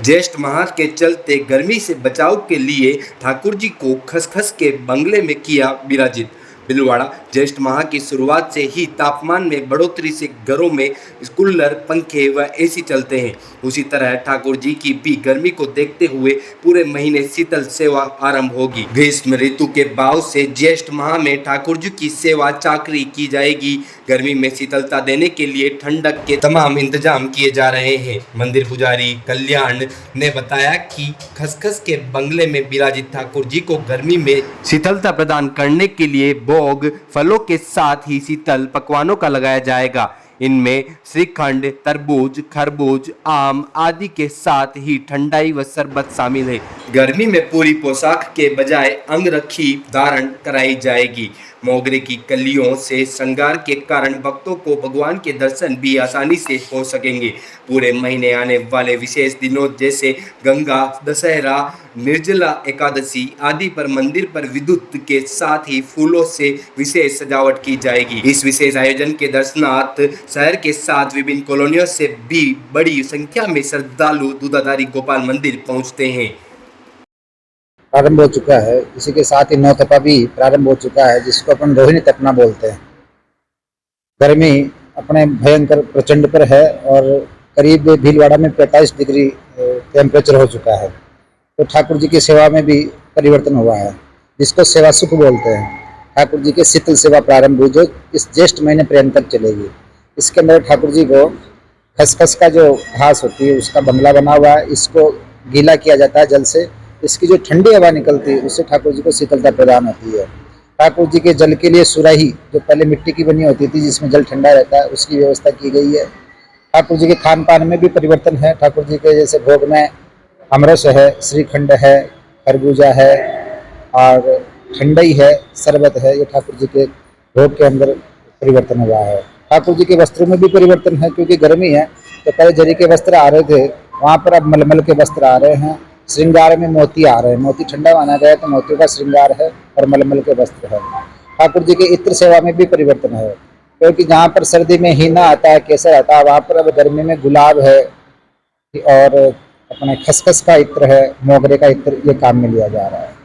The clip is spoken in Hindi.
ज्येष्ठ माह के चलते गर्मी से बचाव के लिए ठाकुर जी को खसखस के बंगले में किया विराजित। भीलवाड़ा ज्येष्ठ माह की शुरुआत से ही तापमान में बढ़ोतरी से घरों में कूलर, पंखे व एसी चलते हैं। उसी तरह ठाकुर जी की भी गर्मी को देखते हुए पूरे महीने शीतल सेवा आरंभ होगी। ग्रीष्म ऋतु के भाव से ज्येष्ठ माह में ठाकुर जी की सेवा चाकरी की जाएगी। गर्मी में शीतलता देने के लिए ठंडक के तमाम इंतजाम किए जा रहे हैं। मंदिर पुजारी कल्याण ने बताया कि खसखस के बंगले में विराजित ठाकुर जी को गर्मी में शीतलता प्रदान करने के लिए भोग फलों के साथ ही शीतल पकवानों का लगाया जाएगा। इनमें श्रीखंड, तरबूज, खरबूज, आम आदि के साथ ही ठंडाई व शरबत शामिल है। गर्मी में पूरी पोशाक के बजाय अंगरखी धारण कराई जाएगी। मोगरे की कलियों से श्रृंगार के कारण भक्तों को भगवान के दर्शन भी आसानी से हो सकेंगे। पूरे महीने आने वाले विशेष दिनों जैसे गंगा, दशहरा, निर्जला एकादशी आदि पर मंदिर पर विद्युत के साथ ही फूलों से विशेष सजावट की जाएगी। इस विशेष आयोजन के दर्शनार्थ शहर के साथ विभिन्न कॉलोनियों से भी बड़ी संख्या में श्रद्धालु दूधाधारी गोपाल मंदिर पहुंचते हैं। प्रारंभ हो चुका है। इसी के साथ ही नौतपा भी प्रारंभ हो चुका है, जिसको अपन रोहिणी तपना बोलते हैं। गर्मी अपने भयंकर प्रचंड पर है और करीब भीलवाड़ा में 45 डिग्री टेम्परेचर हो चुका है। तो ठाकुर जी की सेवा में भी परिवर्तन हुआ है, जिसको सेवा सुख बोलते हैं। ठाकुर जी की शीतल सेवा प्रारंभ हुई, जो इस ज्येष्ठ महीने पर्यंत तक चलेगी। इसके अंदर ठाकुर जी को खसखस का जो घास होती है उसका बंगला बना हुआ है। इसको गीला किया जाता है जल से। इसकी जो ठंडी हवा निकलती है उससे ठाकुर जी को शीतलता प्रदान होती है। ठाकुर जी के जल के लिए सुराही, जो पहले मिट्टी की बनी होती थी जिसमें जल ठंडा रहता है, उसकी व्यवस्था की गई है। ठाकुर जी के खान पान में भी परिवर्तन है। ठाकुर जी के जैसे भोग में अमरस है, श्रीखंड है, खरबूजा है और ठंडई है, शरबत है। ये ठाकुर जी के भोग के अंदर परिवर्तन हुआ है। ठाकुर जी के वस्त्रों में भी परिवर्तन है, क्योंकि गर्मी है तो पहले जरी के वस्त्र आ रहे थे, वहाँ पर अब मलमल के वस्त्र आ रहे हैं। श्रृंगार में मोती आ रहे हैं। मोती ठंडा माना गया तो मोतियों का श्रृंगार है और मलमल के वस्त्र है। ठाकुर जी के इत्र सेवा में भी परिवर्तन है, क्योंकि जहाँ पर सर्दी में हीना आता है, केसर आता है, वहाँ पर अब गर्मी में गुलाब है और अपने खसखस का इत्र है, मोगरे का इत्र, ये काम में लिया जा रहा है।